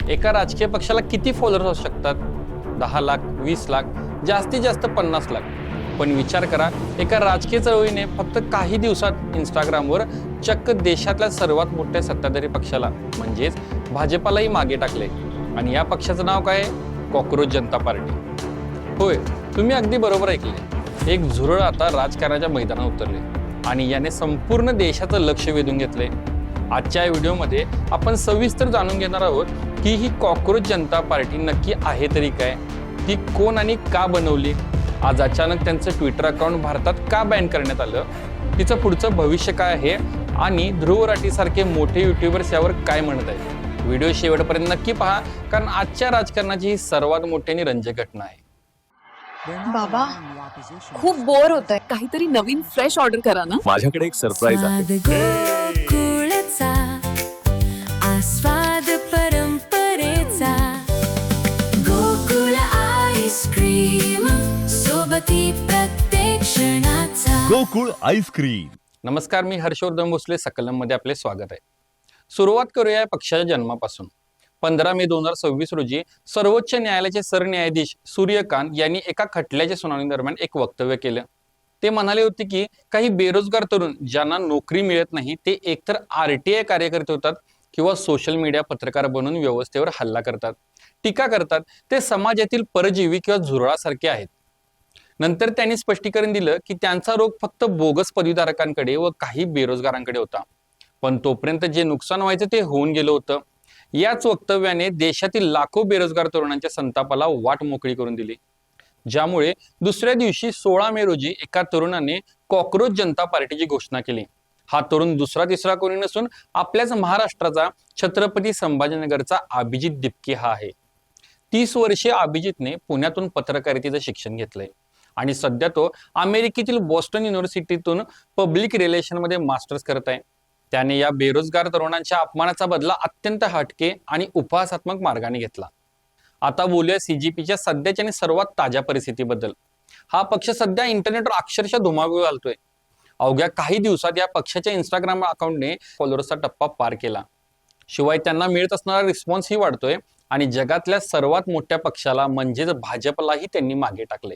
एका राजकीय पक्षाला किती फॉलोअर्स असू शकतात? 10 लाख, 20 लाख, जास्तीत जास्त 50 लाख. पण विचार करा, एका राजकीय चळवळीने फक्त काही दिवसात इंस्टाग्रामवर चक्क देशातल्या सर्वात मोठ्या सत्ताधारी पक्षाला म्हणजेच भाजपालाही मागे टाकले. आणि या पक्षाचं नाव काय आहे? कॉकरोच जनता पार्टी. होय, तुम्ही अगदी बरोबर ऐकले. एक झुरळ आता राजकारणाच्या मैदानात उतरले आणि याने संपूर्ण देशाचं लक्ष वेधून घेतले. आजच्या व्हिडिओमध्ये आपण सविस्तर जाणून घेणार आहोत की ही कॉकरोच जनता पार्टी नक्की आहे तरी काय, ती कोण आणि का बनवली, आज अचानक त्यांचं ट्विटर अकाउंट भारतात का बॅन करण्यात आलं, तिचं पुढचं भविष्य काय आहे आणि ध्रुव राठी सारखे मोठे युट्यूबर्स यावर काय म्हणत आहेत. व्हिडिओ शेवटपर्यंत नक्की पहा, कारण आजच्या राजकारणाची ही सर्वात मोठी आणि रंजक घटना आहे. बाबा खूप बोर होतंय, काहीतरी नवीन फ्रेश ऑर्डर करा ना. माझ्याकडे एक सरप्राईज आहे. गोकुळचा आस्वाद परंपरेचा गोकुळ आईस्क्रीम सोबती प्रत्येक क्षणाचा गोकुळ आईस्क्रीम. नमस्कार, मी हर्षवर्धन भोसले. सकलममध्ये आपले स्वागत आहे. सुरुवात करूया या पक्षाच्या जन्मापासून. 15 मे 2026 रोजी सर्वोच्च न्यायालयाचे सरन्यायाधीश सूर्यकांत यांनी एका खटल्याच्या सुनावणी दरम्यान एक वक्तव्य केलं. ते म्हणाले होते की काही बेरोजगार तरुण ज्यांना नोकरी मिळत नाही ते एकतर RTI कार्यकर्ते होतात किंवा सोशल मीडिया पत्रकार बनून व्यवस्थेवर हल्ला करतात, टीका करतात. ते समाजातील परजीवी किंवा झुरळासारखे आहेत. नंतर त्यांनी स्पष्टीकरण दिलं की त्यांचा रोग फक्त बोगस पदवीधारकांकडे व काही बेरोजगारांकडे होता, पण तोपर्यंत जे नुकसान व्हायचं ते होऊन गेलं होतं. याच वक्तव्याने देशातील लाखो बेरोजगार तरुणांच्या संतापाला वाट मोकळी करून दिली, ज्यामुळे दुसऱ्या दिवशी 16 मे रोजी एका तरुणाने कॉकरोच जनता पार्टीची घोषणा केली. हा तरुण दुसरा तिसरा कोणी नसून आपल्याच महाराष्ट्राचा छत्रपती संभाजीनगरचा अभिजित दिपके हा आहे. 30 वर्षे अभिजितने पुण्यातून पत्रकारितेचं शिक्षण घेतलंय आणि सध्या तो अमेरिकेतील बॉस्टन युनिव्हर्सिटीतून पब्लिक रिलेशन मध्ये मास्टर्स करत आहे. त्याने या बेरोजगार तरुणांच्या अपमानाचा बदला अत्यंत हटके आणि उपहासात्मक मार्गाने घेतला. आता बोलूया CGPच्या सध्याच्या आणि सर्वात ताज्या परिस्थितीबद्दल. हा पक्ष सध्या इंटरनेटवर अक्षरशः धुमाकूळ घालतोय. अवघ्या काही दिवसात या पक्षाच्या इंस्टाग्राम अकाउंटने फॉलोअर्सचा टप्पा पार केला. शिवाय त्यांना मिळत असणारा रिस्पॉन्सही वाढतोय आणि जगातल्या सर्वात मोठ्या पक्षाला म्हणजेच भाजपलाही त्यांनी मागे टाकले.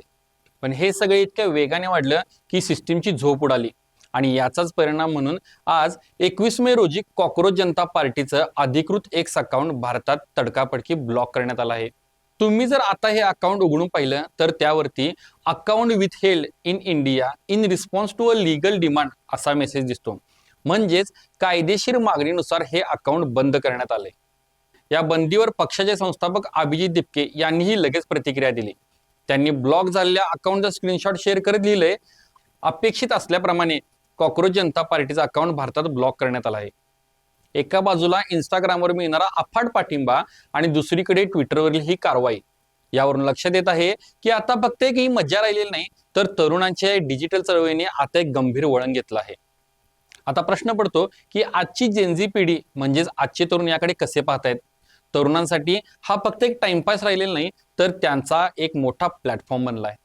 पण हे सगळे इतक्या वेगाने वाढलं की सिस्टीमची झोप उडाली आणि याचाच परिणाम म्हणून आज 21 मे रोजी कॉकरोच जनता पार्टीचं अधिकृत एक्स अकाउंट भारतात तडकाफडकी ब्लॉक करण्यात आलं आहे. तुम्ही जर आता हे अकाउंट उघडून पाहिलं तर त्यावरती account withheld in India in response to a legal demand असा मेसेज दिसतो. म्हणजेच कायदेशीर मागणीनुसार हे अकाउंट बंद करण्यात आले. या बंदीवर पक्षाचे संस्थापक अभिजित दिपके यांनीही लगेच प्रतिक्रिया दिली. त्यांनी ब्लॉक झालेल्या अकाउंटचा स्क्रीनशॉट शेअर करत लिहिलंय, अपेक्षित असल्याप्रमाणे कॉकरोच जनता पार्टीचा अकाउंट भारतात ब्लॉक करण्यात आला आहे. एका बाजूला इंस्टाग्रामवर मिळणारा अफाट पाठिंबा आणि दुसरीकडे ट्विटरवरील ही कारवाई यावरून लक्षात येत आहे की आता फक्त एक ही मज्जा राहिलेली नाही, तर तरुणांच्या डिजिटल चळवळीने आता एक गंभीर वळण घेतलं आहे. आता प्रश्न पडतो की आजची जेनझी पिढी म्हणजेच आजचे तरुण याकडे कसे पाहतायत. तरुणांसाठी हा फक्त एक टाइमपास राहिलेला नाही, तर त्यांचा एक मोठा प्लॅटफॉर्म बनलाय.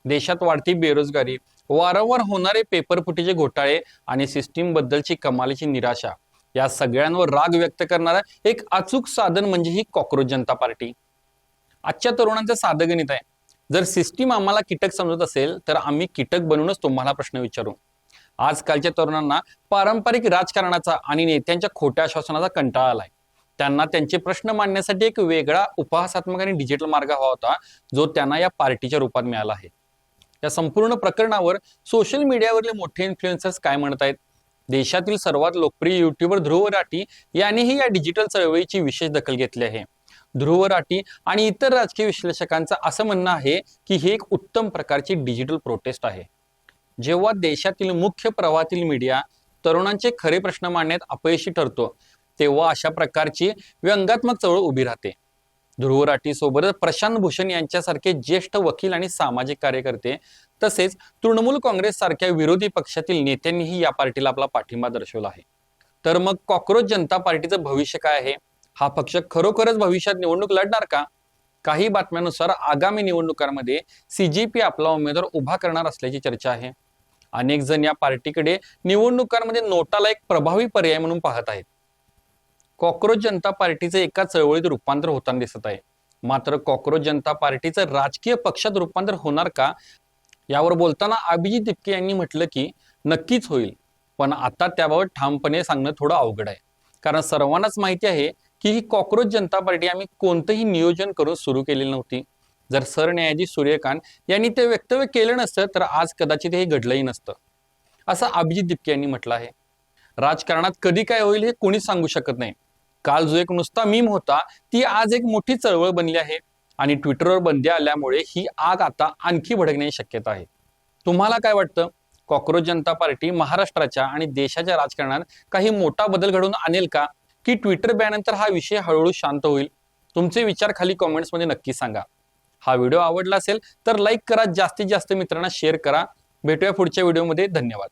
देशात वाढती बेरोजगारी, वारंवार होणारे पेपर फुटीचे घोटाळे आणि सिस्टीम बद्दलची कमालीची निराशा या सगळ्यांवर राग व्यक्त करणारा एक अचूक साधन म्हणजे ही कॉकरोच जनता पार्टी. आजच्या तरुणांचं साधं गणित आहे. जर सिस्टीम आम्हाला कीटक समजत असेल तर आम्ही कीटक बनूनच तुम्हाला प्रश्न विचारू. आजकालच्या तरुणांना पारंपरिक राजकारणाचा आणि नेत्यांच्या खोट्या आश्वासनाचा कंटाळा आलाय. त्यांना त्यांचे प्रश्न मांडण्यासाठी एक वेगळा उपहासात्मक आणि डिजिटल मार्ग हवा होता, जो त्यांना या पार्टीच्या रूपात मिळाला आहे. या संपूर्ण प्रकरणावर सोशल मीडियावरील मोठे इन्फ्लुएन्सर्स काय म्हणत आहेत? देशातील सर्वात लोकप्रिय युट्यूबर ध्रुव राठी यांनीही या डिजिटल चळवळीची विशेष दखल घेतली आहे. ध्रुव राठी आणि इतर राजकीय विश्लेषकांचं असं म्हणणं आहे की ही एक उत्तम प्रकारची डिजिटल प्रोटेस्ट आहे. जेव्हा देशातील मुख्य प्रवाहातील मीडिया तरुणांचे खरे प्रश्न मांडण्यात अपयशी ठरतो, तेव्हा अशा प्रकारची व्यंगात्मक चळवळ उभी राहते. ध्रुव राठी सोबतच प्रशांत भूषण यांच्यासारखे ज्येष्ठ वकील आणि सामाजिक कार्यकर्ते तसेच तृणमूल काँग्रेस सारख्या विरोधी पक्षातील नेत्यांनीही या पार्टीला आपला पाठिंबा दर्शवला आहे. तर मग कॉकरोच जनता पार्टीचं भविष्य काय आहे? हा पक्ष खरोखरच भविष्यात निवडणूक लढणार का? काही बातम्यांनुसार आगामी निवडणुकांमध्ये CGP आपला उमेदवार उभा करणार असल्याची चर्चा आहे. अनेक जण या पार्टीकडे निवडणुकांमध्ये नोटाला एक प्रभावी पर्याय म्हणून पाहत आहेत. कॉक्रोच जनता पार्टीचे एका चळवळीत रूपांतर होताना दिसत आहे. मात्र कॉक्रोच जनता पार्टीचं राजकीय पक्षात रूपांतर होणार का, यावर बोलताना अभिजित दिपके यांनी म्हटलं की नक्कीच होईल, पण आता त्याबाबत ठामपणे सांगणं थोडं अवघड आहे. कारण सर्वांनाच माहिती आहे की ही कॉक्रोच जनता पार्टी आम्ही कोणतंही नियोजन करून सुरू केलेली नव्हती. जर सरन्यायाधीश सूर्यकांत यांनी ते वक्तव्य केलं नसतं तर आज कदाचित हे घडलंही नसतं, असं अभिजित दिपके यांनी म्हटलं आहे. राजकारणात कधी काय होईल हे कोणीच सांगू शकत नाही. काल जो एक नुसता मीम होता ती आज एक मोठी चळवळ बनली आहे आणि ट्विटरवर बंदी आल्यामुळे ही आग आता आणखी भडकण्याची शक्यता आहे. तुम्हाला काय वाटतं? कॉक्रोच जनता पार्टी महाराष्ट्राच्या आणि देशाच्या राजकारणात काही मोठा बदल घडवून आणेल का, की ट्विटर बॅननंतर हा विषय हळूहळू शांत होईल? तुमचे विचार खाली कॉमेंट्समध्ये नक्की सांगा. हा व्हिडिओ आवडला असेल तर लाईक करा, जास्तीत जास्त मित्रांना शेअर करा. भेटूया पुढच्या व्हिडिओमध्ये. धन्यवाद.